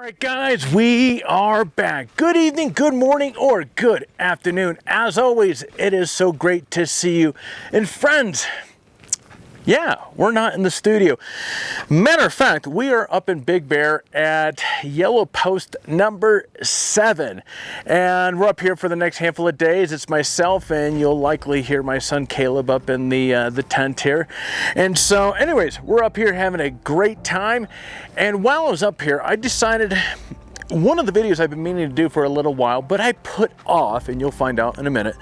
Alright guys, we are back. Good evening, good morning, or good afternoon. As always, it is so great to see you. And friends, yeah, we're not in the studio. Matter of fact, we are up in Big Bear at Yellow Post number 7. And we're up here for the next handful of days. It's myself, and you'll likely hear my son Caleb up in the tent here. And so anyways, we're up here having a great time. And while I was up here, I decided one of the videos I've been meaning to do for a little while, but I put off, and you'll find out in a minute,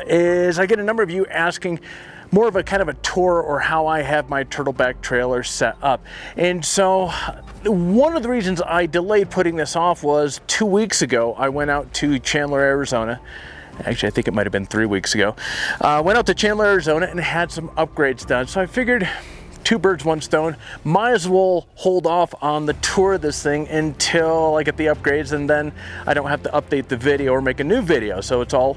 is I get a number of you asking more of a kind of a tour or how I have my Turtleback trailer set up. And so one of the reasons I delayed putting this off was 2 weeks ago, I went out to Chandler, Arizona. Actually, I think it might have been 3 weeks ago. Went out to Chandler, Arizona and had some upgrades done. So I figured two birds, one stone. Might as well hold off on the tour of this thing until I get the upgrades, and then I don't have to update the video or make a new video. So it's all,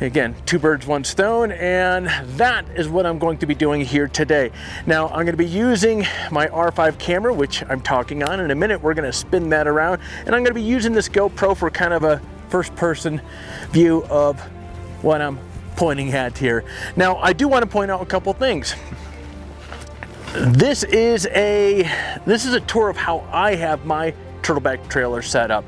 again, two birds, one stone, and that is what I'm going to be doing here today. Now, I'm going to be using my R5 camera, which I'm talking on. In a minute, we're going to spin that around, and I'm going to be using this GoPro for kind of a first-person view of what I'm pointing at here. Now, I do want to point out a couple things. This is a tour of how I have my Turtleback trailer set up.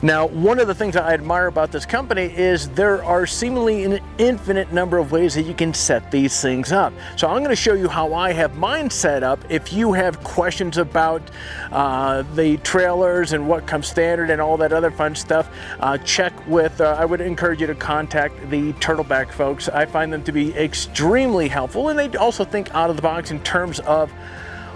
Now, one of the things I admire about this company is there are seemingly an infinite number of ways that you can set these things up. So I'm going to show you how I have mine set up. If you have questions about the trailers and what comes standard and all that other fun stuff, check with, I would encourage you to contact the Turtleback folks. I find them to be extremely helpful, and they also think out of the box in terms of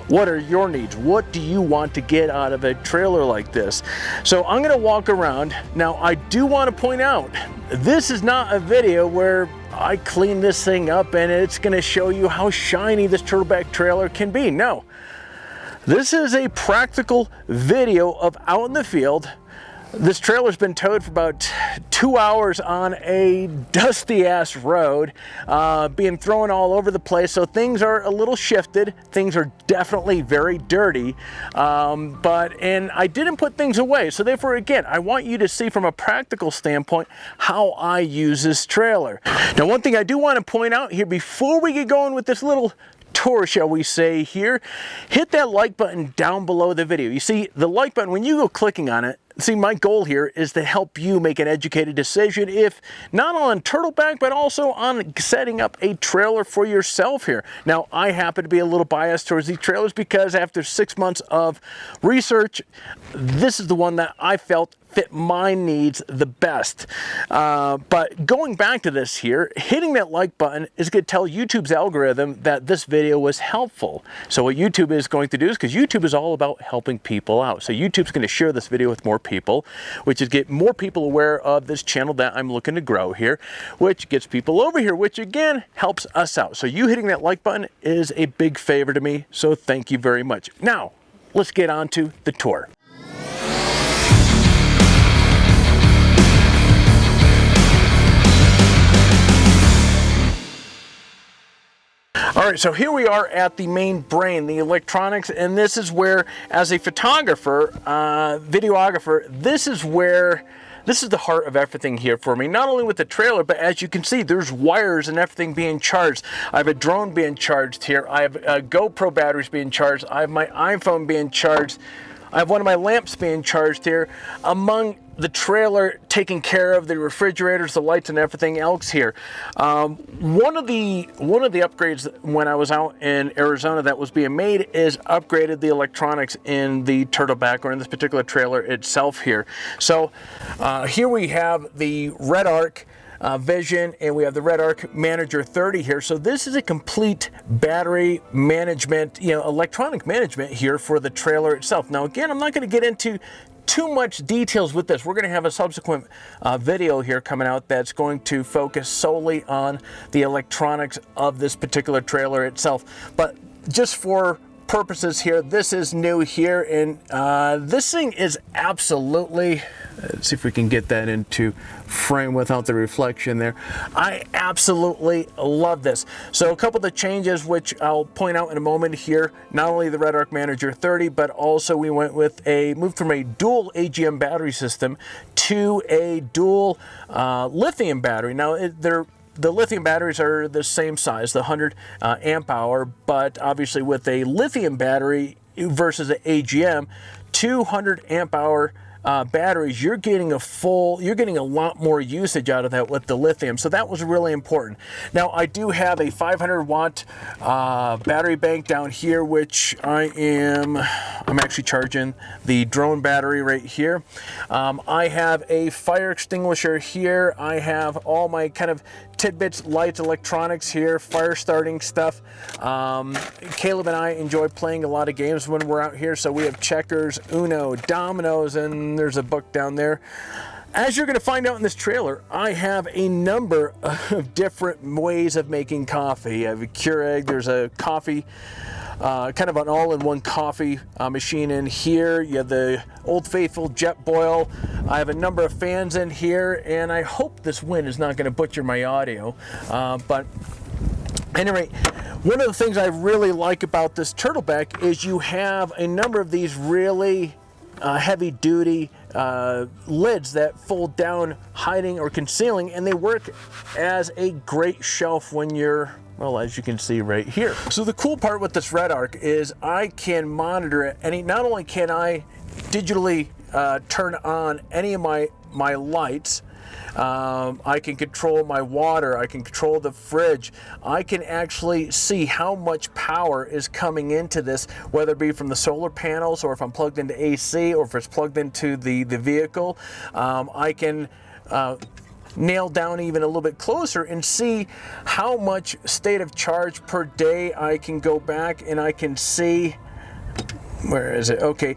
what are your needs? What do you want to get out of a trailer like this? So I'm going to walk around. Now, I do want to point out, this is not a video where I clean this thing up and it's going to show you how shiny this Turtleback trailer can be. No, this is a practical video of out in the field. This trailer's been towed for about 2 hours on a dusty ass road, being thrown all over the place. So things are a little shifted. Things are definitely very dirty, and I didn't put things away. So therefore, again, I want you to see from a practical standpoint how I use this trailer. Now, one thing I do want to point out here before we get going with this little tour, shall we say here, hit that like button down below the video. You see the like button, when you go clicking on it, see, my goal here is to help you make an educated decision, if not on Turtleback, but also on setting up a trailer for yourself here. Now, I happen to be a little biased towards these trailers because after 6 months of research, this is the one that I felt fit my needs the best. But going back to this here, hitting that like button is going to tell YouTube's algorithm that this video was helpful. So what YouTube is going to do is, because YouTube is all about helping people out, so YouTube's going to share this video with more people, which is get more people aware of this channel that I'm looking to grow here, which gets people over here, which again helps us out. So you hitting that like button is a big favor to me, so thank you very much. Now, let's get on to the tour. All right, so here we are at the main brain, the electronics, and this is where, as a photographer, videographer, this is the heart of everything here for me. Not only with the trailer, but as you can see, there's wires and everything being charged. I have a drone being charged here. I have GoPro batteries being charged. I have my iPhone being charged. I have one of my lamps being charged here, among the trailer taking care of the refrigerators, the lights, and everything else here. One of the upgrades when I was out in Arizona that was being made is upgraded the electronics in the Turtleback, or in this particular trailer itself here. So here we have the Red Arc Vision, and we have the Red Arc Manager 30 here. So this is a complete battery management, electronic management here for the trailer itself. Now, again, I'm not going to get into too much details with this. We're going to have a subsequent video here coming out that's going to focus solely on the electronics of this particular trailer itself. But just for purposes here, this is new here, and this thing is absolutely, let's see if we can get that into frame without the reflection there. I absolutely love this. So a couple of the changes which I'll point out in a moment here, not only the Red Arc Manager 30, but also we went with moved from a dual AGM battery system to a dual lithium battery. Now the lithium batteries are the same size, the 100 amp hour, but obviously with a lithium battery versus an AGM, 200 amp hour batteries, you're getting a lot more usage out of that with the lithium. So that was really important. Now I do have a 500 watt battery bank down here, which I'm actually charging the drone battery right here. I have a fire extinguisher here. I have all my kind of tidbits, lights, electronics here, fire starting stuff. Caleb and I enjoy playing a lot of games when we're out here, so we have checkers, Uno, dominoes, and there's a book down there. As you're going to find out in this trailer, I have a number of different ways of making coffee. I have a Keurig, there's a coffee, kind of an all-in-one coffee machine in here. You have the Old Faithful Jet Boil. I have a number of fans in here, and I hope this wind is not going to butcher my audio. But anyway, one of the things I really like about this Turtleback is you have a number of these really heavy-duty lids that fold down, hiding or concealing, and they work as a great shelf when you're, well, as you can see right here. So the cool part with this Red Arc is I can monitor it, and not only can I digitally turn on any of my lights, I can control my water, I can control the fridge, I can actually see how much power is coming into this, whether it be from the solar panels or if I'm plugged into AC or if it's plugged into the vehicle. I can nail down even a little bit closer and see how much state of charge per day. I can go back and I can see, where is it? Okay,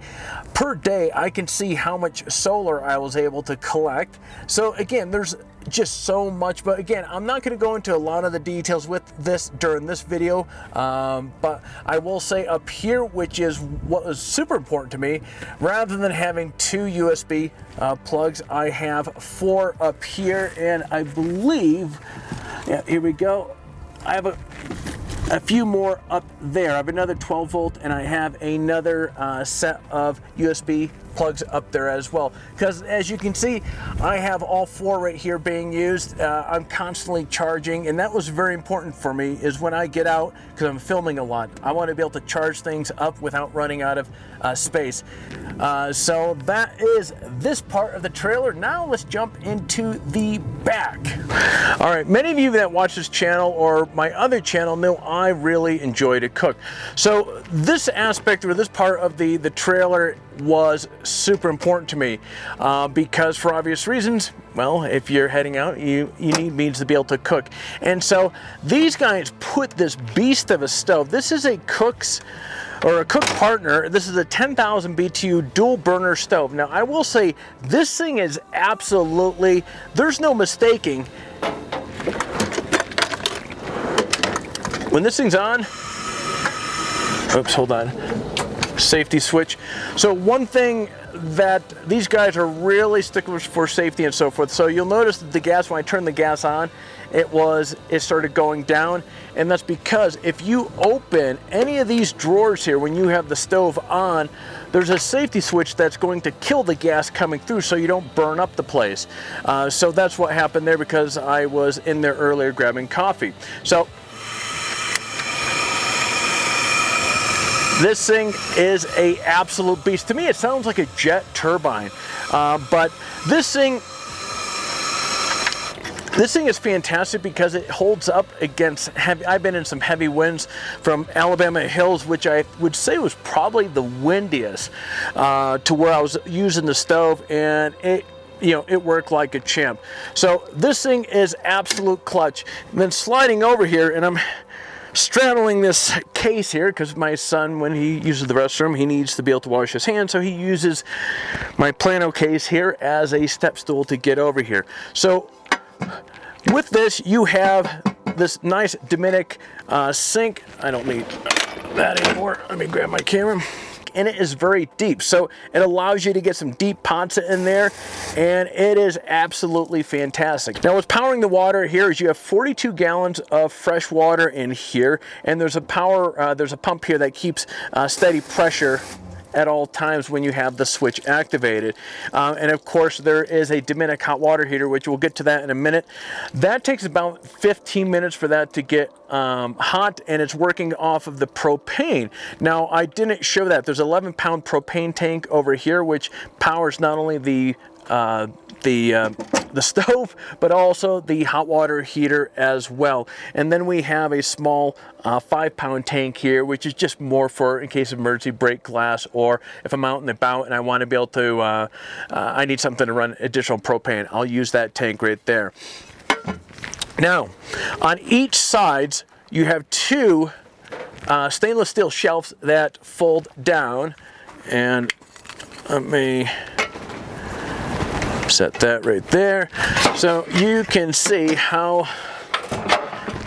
per day I can see how much solar I was able to collect. So again, there's just so much, but again, I'm not going to go into a lot of the details with this during this video, but I will say up here, which is what was super important to me, rather than having 2 USB plugs, I have 4 up here, and I believe, yeah, here we go, I have a few more up there. I have another 12 volt, and I have another set of USB plugs up there as well, because as you can see, I have all 4 right here being used. I'm constantly charging, and that was very important for me, is when I get out, because I'm filming a lot, I want to be able to charge things up without running out of space. So that is this part of the trailer. Now let's jump into the back. All right, many of you that watch this channel or my other channel know I really enjoy to cook. So this aspect, or this part of the trailer, was super important to me because, for obvious reasons, well, if you're heading out, you need means to be able to cook. And so these guys put this beast of a stove. This is a cook partner. This is a 10,000 BTU dual burner stove. Now I will say this thing is absolutely, there's no mistaking. When this thing's on, oops, hold on. Safety switch. So one thing that these guys are really sticklers for safety and so forth. So you'll notice that the gas, when I turn the gas on, it started going down, and that's because if you open any of these drawers here when you have the stove on, there's a safety switch that's going to kill the gas coming through so you don't burn up the place. So that's what happened there, because I was in there earlier grabbing coffee. So this thing is an absolute beast. To me, it sounds like a jet turbine, but this thing is fantastic because it holds up against heavy. I've been in some heavy winds from Alabama hills, which I would say was probably the windiest, to where I was using the stove, and it worked like a champ. So this thing is absolute clutch. And then sliding over here, and I'm straddling this case here because my son, when he uses the restroom, he needs to be able to wash his hands, so he uses my Plano case here as a step stool to get over here. So with this, you have this nice Dominic sink. I don't need that anymore. Let me grab my camera. And it is very deep, so it allows you to get some deep pots in there, and it is absolutely fantastic. Now, what's powering the water here is you have 42 gallons of fresh water in here, and there's a pump here that keeps steady pressure at all times when you have the switch activated. And of course, there is a Dominic hot water heater, which we'll get to that in a minute. That takes about 15 minutes for that to get hot, and it's working off of the propane. Now, I didn't show that. There's an 11-pound propane tank over here, which powers not only the stove, but also the hot water heater as well. And then we have a small 5-pound tank here, which is just more for in case of emergency, break glass, or if I'm out and about and I want to be able to, I need something to run additional propane, I'll use that tank right there. Now, on each sides, you have two stainless steel shelves that fold down, and let me set that right there so you can see how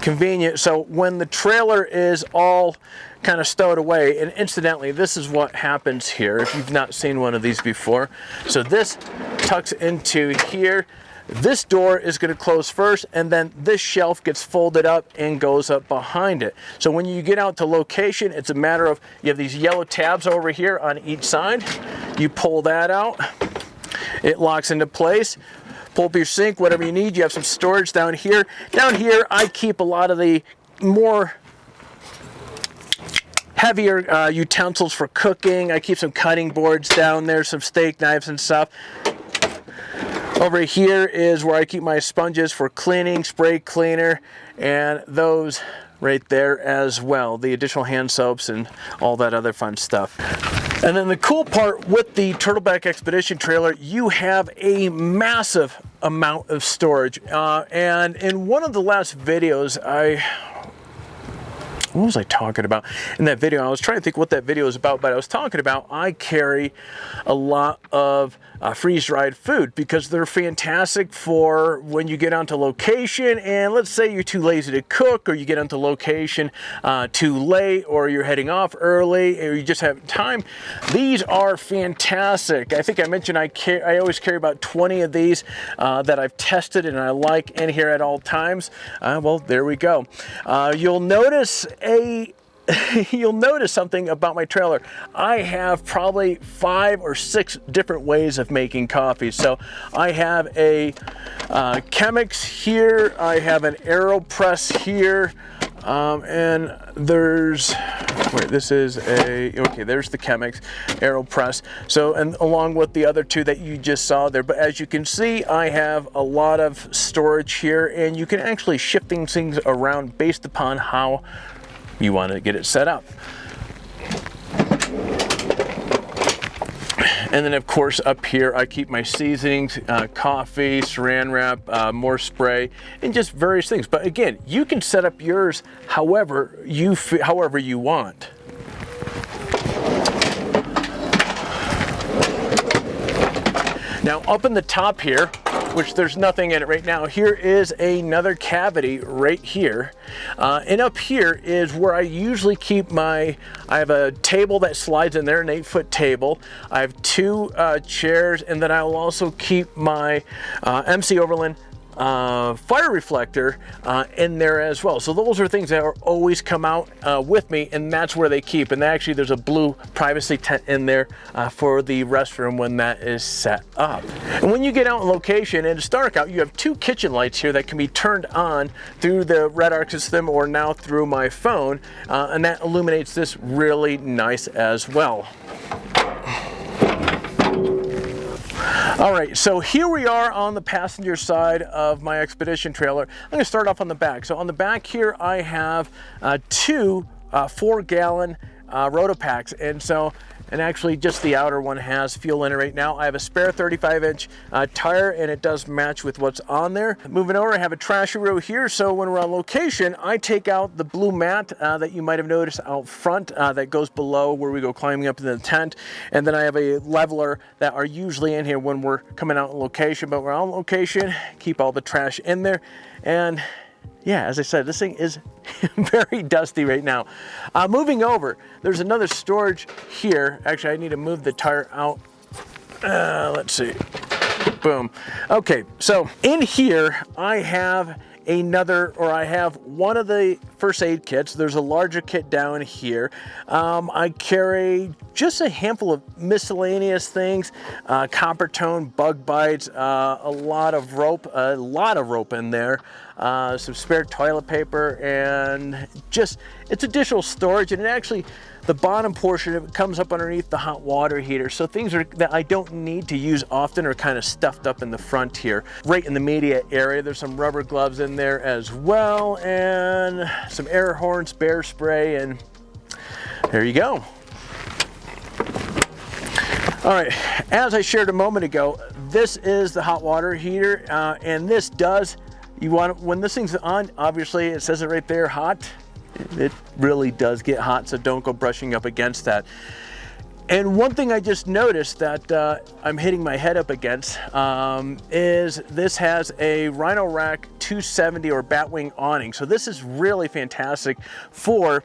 convenient. So when the trailer is all kind of stowed away, and incidentally, this is what happens here if you've not seen one of these before. So this tucks into here. This door is going to close first, and then this shelf gets folded up and goes up behind it. So when you get out to location, it's a matter of, you have these yellow tabs over here on each side. You pull that out, it locks into place. Pull up your sink, whatever you need. You have some storage down here. Down here, I keep a lot of the more heavier utensils for cooking. I keep some cutting boards down there, some steak knives and stuff. Over here is where I keep my sponges for cleaning, spray cleaner, and those right there as well. The additional hand soaps and all that other fun stuff. And then the cool part with the Turtleback Expedition trailer, you have a massive amount of storage. And in one of the last videos, what was I talking about in that video? I was trying to think what that video was about, but I was talking about I carry a lot of freeze-dried food because they're fantastic for when you get onto location, and let's say you're too lazy to cook, or you get onto location too late, or you're heading off early, or you just have time. These are fantastic. I think I mentioned I always carry about 20 of these that I've tested and I like in here at all times. Well, there we go. You'll notice you'll notice something about my trailer. I have probably 5 or 6 different ways of making coffee. So I have a Chemex here, I have an AeroPress here, and there's, this is okay, there's the Chemex AeroPress. So, and along with the other 2 that you just saw there, but as you can see, I have a lot of storage here, and you can actually shift things around based upon how you want to get it set up. And then of course up here I keep my seasonings, coffee, saran wrap, more spray, and just various things. But again, you can set up yours however you want. Now up in the top here, which there's nothing in it right now, here is another cavity right here. And up here is where I usually keep I have a table that slides in there, an 8-foot table. I have 2 chairs, and then I will also keep my MC Overland fire reflector in there as well. So those are things that are always come out with me, and that's where they keep. And actually there's a blue privacy tent in there for the restroom when that is set up. And when you get out on location and it's dark out, you have 2 kitchen lights here that can be turned on through the Red Arc system or now through my phone, and that illuminates this really nice as well. All right, so here we are on the passenger side of my Expedition trailer. I'm gonna start off on the back. So on the back here, I have 2 4-gallon Rotopacks, and actually just the outer one has fuel in it right now. I have a spare 35-inch tire, and it does match with what's on there. Moving over, I have a trasheroo here, so when we're on location, I take out the blue mat that you might have noticed out front that goes below where we go climbing up in the tent, and then I have a leveler that are usually in here when we're coming out on location, but we're on location, keep all the trash in there, and yeah, as I said, this thing is very dusty right now. Moving over, there's another storage here. Actually, I need to move the tire out. Let's see. Boom. Okay, so in here, I have one of the first aid kits. There's a larger kit down here. I carry just a handful of miscellaneous things, copper tone, bug bites, a lot of rope in there, some spare toilet paper, and just, it's additional storage. And it actually, the bottom portion of it comes up underneath the hot water heater. So things that I don't need to use often are kind of stuffed up in the front here. Right in the media area, there's some rubber gloves in there as well, and some air horns, bear spray, and there you go. All right, as I shared a moment ago, this is the hot water heater, and this does, when this thing's on, obviously it says it right there, hot. It really does get hot, so don't go brushing up against that. And one thing I just noticed that I'm hitting my head up against is this has a Rhino Rack 270 or Batwing awning. So this is really fantastic for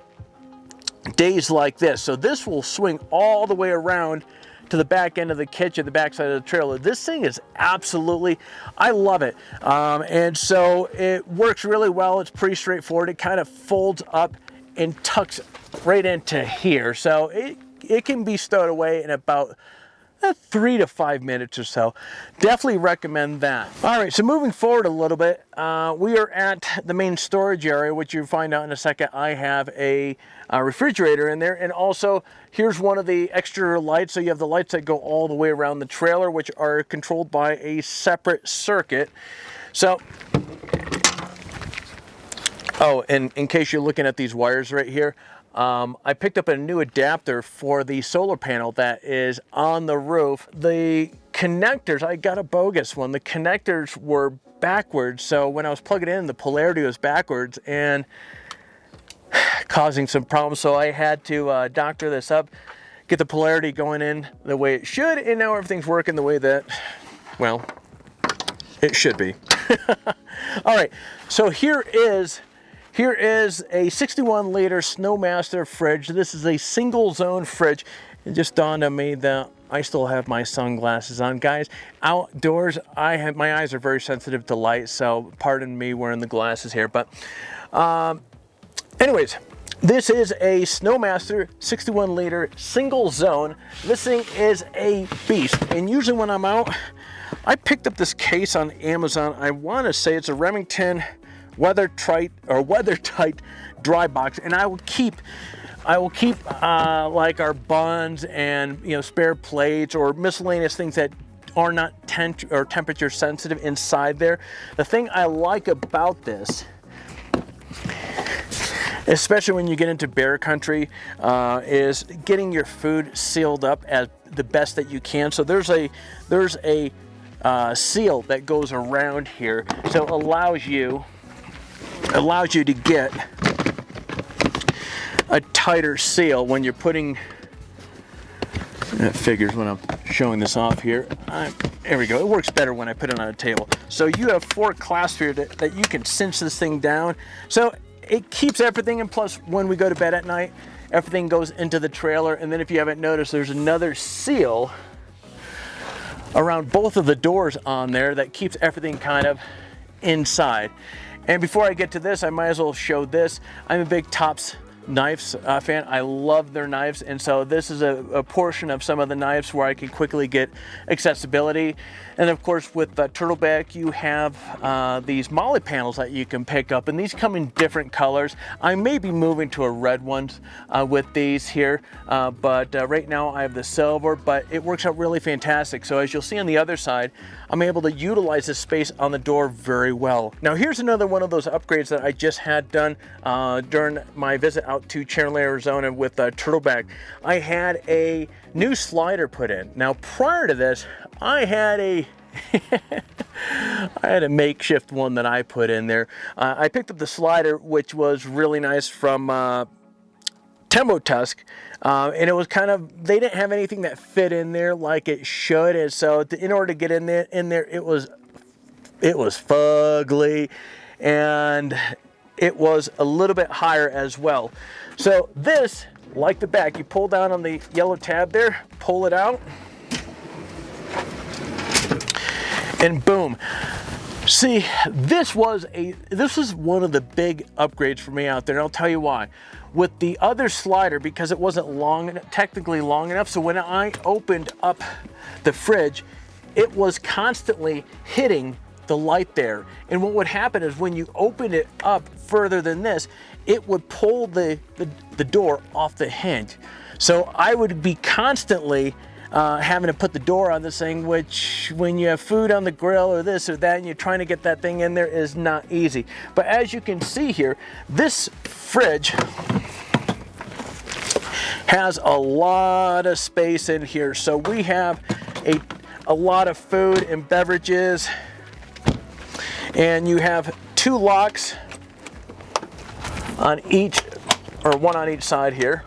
days like this. So this will swing all the way around to the back end of the kitchen, the back side of the trailer. This thing is absolutely, I love it. And so it works really well. It's pretty straightforward. It kind of folds up and tucks right into here. So it can be stowed away in about 3 to 5 minutes or so. Definitely recommend that. All right, so moving forward a little bit, we are at the main storage area, which you'll find out in a second. I have a refrigerator in there, and also here's one of the extra lights. So you have the lights that go all the way around the trailer, which are controlled by a separate circuit. So, oh, and in case you're looking at these wires right here, I picked up a new adapter for the solar panel that is on the roof. The connectors, I got a bogus one. The connectors were backwards, so when I was plugging it in, the polarity was backwards and causing some problems. So I had to doctor this up, get the polarity going in the way it should, and now everything's working the way that, well, it should be. All right, so here is a 61-liter Snowmaster fridge. This is a single zone fridge. It just dawned on me that I still have my sunglasses on. Guys, outdoors, my eyes are very sensitive to light, so pardon me wearing the glasses here. But anyways, this is a Snowmaster 61-liter single zone. This thing is a beast. And usually when I'm out, I picked up this case on Amazon. I want to say it's a Remington weathertight dry box, and I will keep like our buns and spare plates or miscellaneous things that are not temperature sensitive inside there. The thing I like about this, especially when you get into bear country, is getting your food sealed up as the best that you can. So there's a seal that goes around here, so it allows you to get a tighter seal when you're putting, it figures when I'm showing this off here. There we go. It works better when I put it on a table. So you have 4 clasps here that you can cinch this thing down. So it keeps everything, and plus when we go to bed at night, everything goes into the trailer. And then if you haven't noticed, there's another seal around both of the doors on there that keeps everything kind of inside. And before I get to this, I might as well show this. I'm a big Tops knives fan. I love their knives, and so this is a portion of some of the knives where I can quickly get accessibility. And of course with Turtleback, you have these molly panels that you can pick up, and these come in different colors. I may be moving to a red one with these here, but right now I have the silver, but it works out really fantastic. So as you'll see on the other side, I'm able to utilize this space on the door very well. Now here's another one of those upgrades that I just had done during my visit out to Chandler, Arizona with Turtleback. I had a new slider put in. Now prior to this, I had a makeshift one that I put in there. I picked up the slider, which was really nice from Tembo Tusk, and it was kind of, they didn't have anything that fit in there like it should, and so in order to get in there, it was fugly. and it was a little bit higher as well. So this, like the back, you pull down on the yellow tab there, pull it out, and boom. See, this was one of the big upgrades for me out there, and I'll tell you why. With the other slider, because it wasn't technically long enough, so when I opened up the fridge, it was constantly hitting the light there. And what would happen is when you open it up further than this, it would pull the door off the hinge. So I would be constantly having to put the door on this thing, which when you have food on the grill or this or that and you're trying to get that thing in there is not easy. But as you can see here, this fridge has a lot of space in here. So we have a lot of food and beverages, and you have 2 locks on each, or 1 on each side here.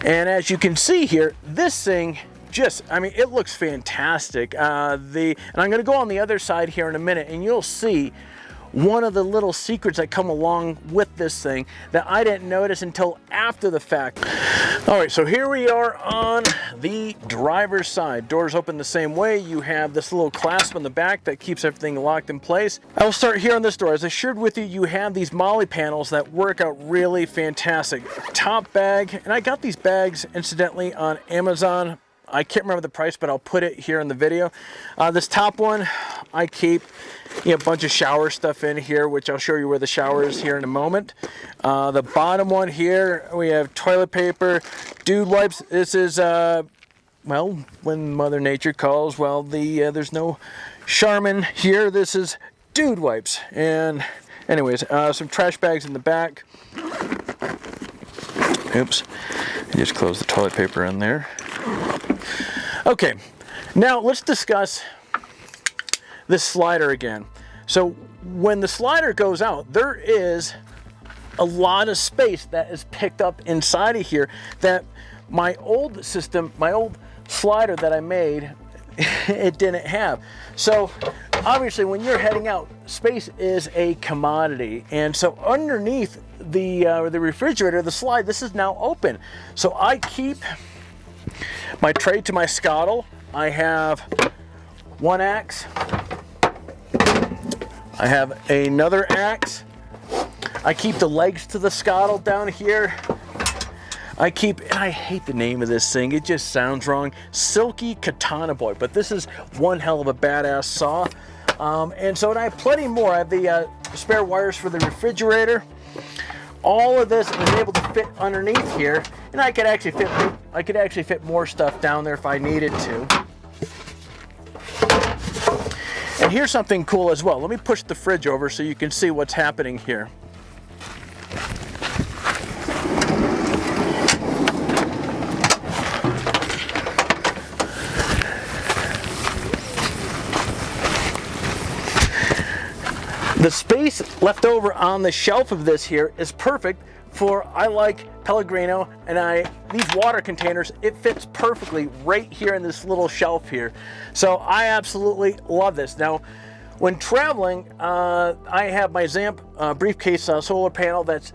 And as you can see here, this thing just, I mean, it looks fantastic. And I'm gonna go on the other side here in a minute, and you'll see one of the little secrets that come along with this thing that I didn't notice until after the fact. All right, so here we are on the driver's side. Doors open the same way. You have this little clasp on the back that keeps everything locked in place. I will start here on this door. As I shared with you, you have these MOLLE panels that work out really fantastic. Top bag, and I got these bags incidentally on Amazon. I can't remember the price, but I'll put it here in the video. This top one, I keep a bunch of shower stuff in here, which I'll show you where the shower is here in a moment. The bottom one here, we have toilet paper, dude wipes. This is, well, when Mother Nature calls, well, there's no Charmin here. This is dude wipes. And anyways, some trash bags in the back. Oops, I just closed the toilet paper in there. Okay, now let's discuss this slider again. So when the slider goes out, there is a lot of space that is picked up inside of here that my old system, my old slider that I made, it didn't have. So obviously when you're heading out, space is a commodity. And so underneath the refrigerator, the slide, this is now open. So I keep my tray to my scuttle. I have 1 axe. I have another axe. I keep the legs to the scuttle down here. I keep, and I hate the name of this thing, it just sounds wrong, Silky Katana Boy, but this is one hell of a badass saw. And so, and I have plenty more. I have the spare wires for the refrigerator. All of this is able to fit underneath here, and I could actually fit more stuff down there if I needed to. And here's something cool as well. Let me push the fridge over so you can see what's happening here. The space left over on the shelf of this here is perfect for, I like Pellegrino, and these water containers, it fits perfectly right here in this little shelf here. So I absolutely love this. Now, when traveling, I have my Zamp briefcase solar panel that's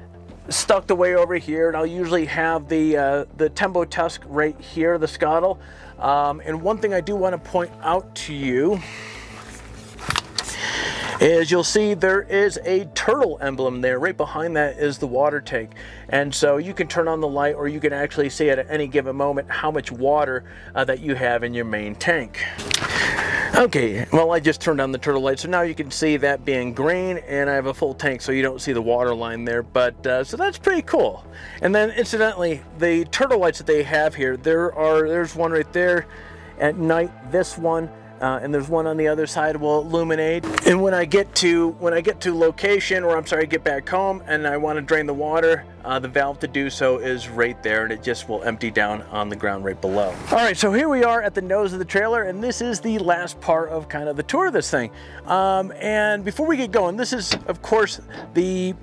stuck away over here, and I'll usually have the Tembo Tusk right here, the scuttle. And one thing I do want to point out to you is you'll see there is a turtle emblem there. Right behind that is the water tank. And so you can turn on the light, or you can actually see at any given moment how much water that you have in your main tank. Okay, well, I just turned on the turtle light, so now you can see that being green, and I have a full tank, so you don't see the water line there. But so that's pretty cool. And then incidentally, the turtle lights that they have here, there's one right there at night, this one, and there's one on the other side will illuminate. And when I get to location, or I'm sorry, get back home and I want to drain the water, the valve to do so is right there, and it just will empty down on the ground right below. All right, so here we are at the nose of the trailer, and this is the last part of kind of the tour of this thing. And before we get going, this is of course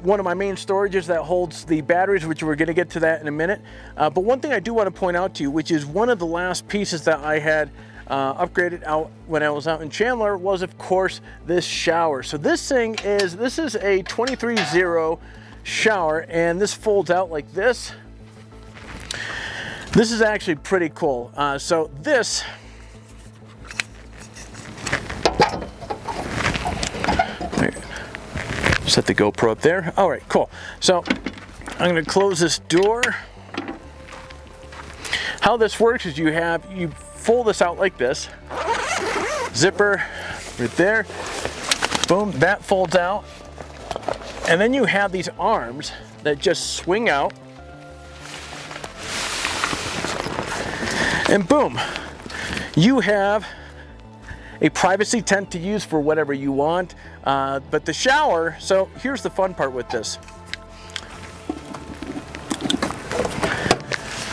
one of my main storages that holds the batteries, which we're going to get to that in a minute. But one thing I do want to point out to you, which is one of the last pieces that I had upgraded out when I was out in Chandler was, of course, this shower. So this is a 23-0 shower, and this folds out like this. This is actually pretty cool. So this, set the GoPro up there. All right, cool. So I'm going to close this door. How this works is you fold this out like this. Zipper right there. Boom, that folds out. And then you have these arms that just swing out. And boom, you have a privacy tent to use for whatever you want. But the shower, so here's the fun part with this.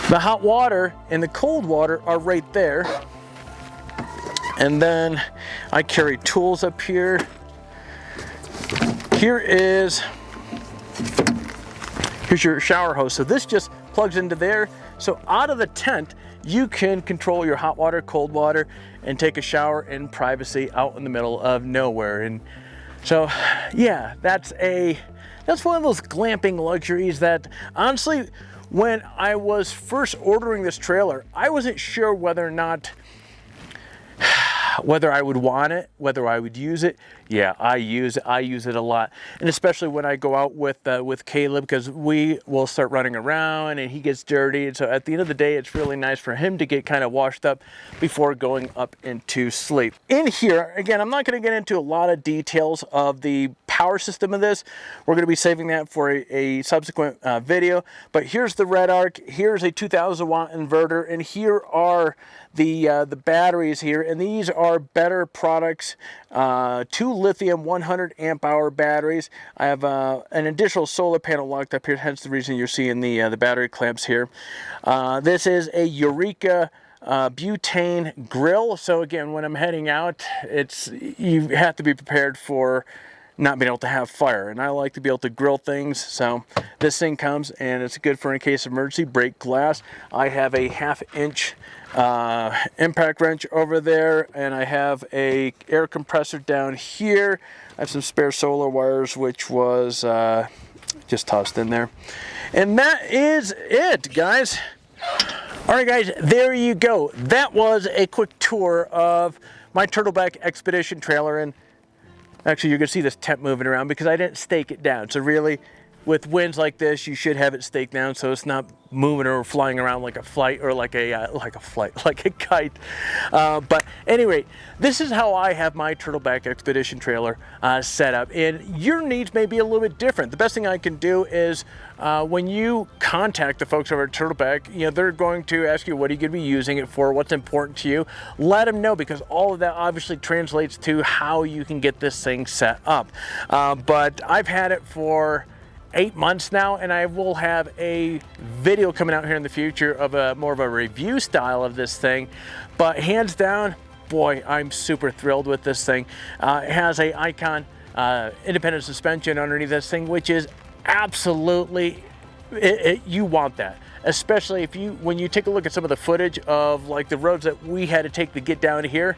The hot water and the cold water are right there. And then I carry tools up here. Here's your shower hose. So this just plugs into there. So out of the tent, you can control your hot water, cold water, and take a shower in privacy out in the middle of nowhere. And so, yeah, that's one of those glamping luxuries that, honestly, when I was first ordering this trailer, I wasn't sure whether or not, whether I would want it, whether I would use it. Yeah, I use it a lot. And especially when I go out with Caleb, because we will start running around and he gets dirty. And so at the end of the day, it's really nice for him to get kind of washed up before going up into sleep. In here, again, I'm not going to get into a lot of details of the power system of this. We're going to be saving that for a subsequent video. But here's the red arc. Here's a 2,000 watt inverter. And here are the batteries here. And these are better products. 2 lithium 100 amp hour batteries. I have an additional solar panel locked up here, hence the reason you're seeing the battery clamps here. This is a Eureka butane grill. So again, when I'm heading out, you have to be prepared for not being able to have fire, and I like to be able to grill things. So this thing comes, and it's good for in case of emergency. Break glass. I have a 1/2 inch impact wrench over there, and I have a air compressor down here. I have some spare solar wires, which was just tossed in there. And that is it, guys. All right, guys, there you go. That was a quick tour of my Turtleback Expedition trailer. And actually, you're gonna see this tent moving around because I didn't stake it down. So really, with winds like this, you should have it staked down so it's not moving or flying around like a flight or like a kite. But anyway, this is how I have my Turtleback Expedition trailer set up, and your needs may be a little bit different. The best thing I can do is when you contact the folks over at Turtleback, you know, they're going to ask you, what are you going to be using it for, what's important to you. Let them know, because all of that obviously translates to how you can get this thing set up. But I've had it for 8 months now, and I will have a video coming out here in the future of more of a review style of this thing. But hands down, boy, I'm super thrilled with this thing. It has a Icon independent suspension underneath this thing, which is absolutely, you want that. Especially when you take a look at some of the footage of like the roads that we had to take to get down here.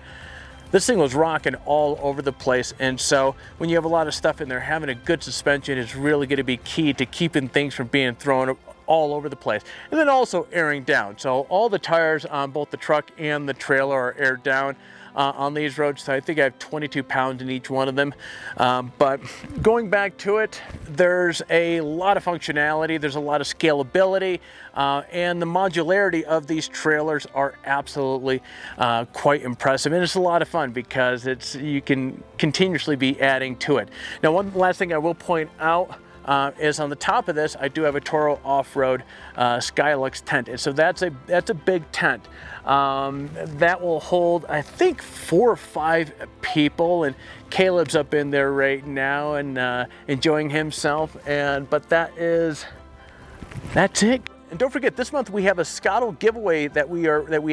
This thing was rocking all over the place, and so when you have a lot of stuff in there, having a good suspension is really going to be key to keeping things from being thrown all over the place. And then also airing down. So all the tires on both the truck and the trailer are aired down on these roads. So I think I have 22 pounds in each one of them. But going back to it, there's a lot of functionality, there's a lot of scalability, and the modularity of these trailers are absolutely quite impressive. And it's a lot of fun because you can continuously be adding to it. Now, one last thing I will point out is on the top of this, I do have a Toro off-road Skylux tent, and so that's a big tent that will hold, I think, 4 or 5 people, and Caleb's up in there right now and enjoying himself. But that's it. And don't forget, this month we have a Scottle giveaway that we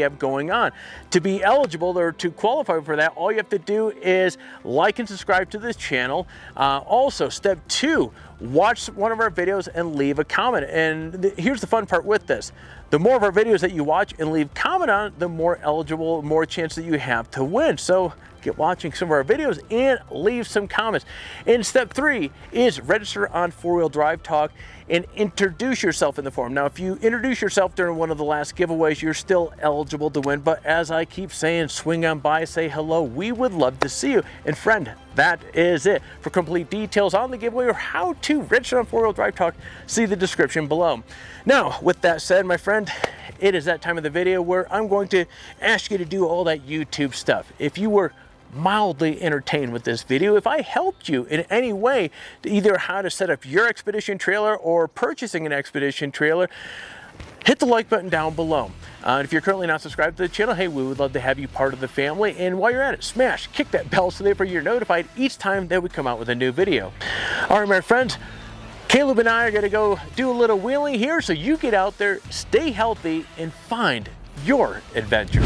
have going on. To be eligible or to qualify for that, all you have to do is like and subscribe to this channel. Also, step 2, watch one of our videos and leave a comment. And here's the fun part with this. The more of our videos that you watch and leave comment on, the more eligible, more chance that you have to win. So get watching some of our videos and leave some comments. And step 3 is register on 4-Wheel Drive Talk and introduce yourself in the forum. Now, if you introduce yourself during one of the last giveaways, you're still eligible to win. But as I keep saying, swing on by, say hello. We would love to see you. And friend, that is it. For complete details on the giveaway or how to register on 4-Wheel Drive Talk, see the description below. Now, with that said, my friend, it is that time of the video where I'm going to ask you to do all that YouTube stuff. If you were mildly entertained with this video, if I helped you in any way to either how to set up your expedition trailer or purchasing an expedition trailer, hit the like button down below. If you're currently not subscribed to the channel, hey, we would love to have you part of the family. And while you're at it, kick that bell so that you're notified each time that we come out with a new video. All right, my friends, Caleb and I are going to go do a little wheeling here, so you get out there, stay healthy, and find your adventure.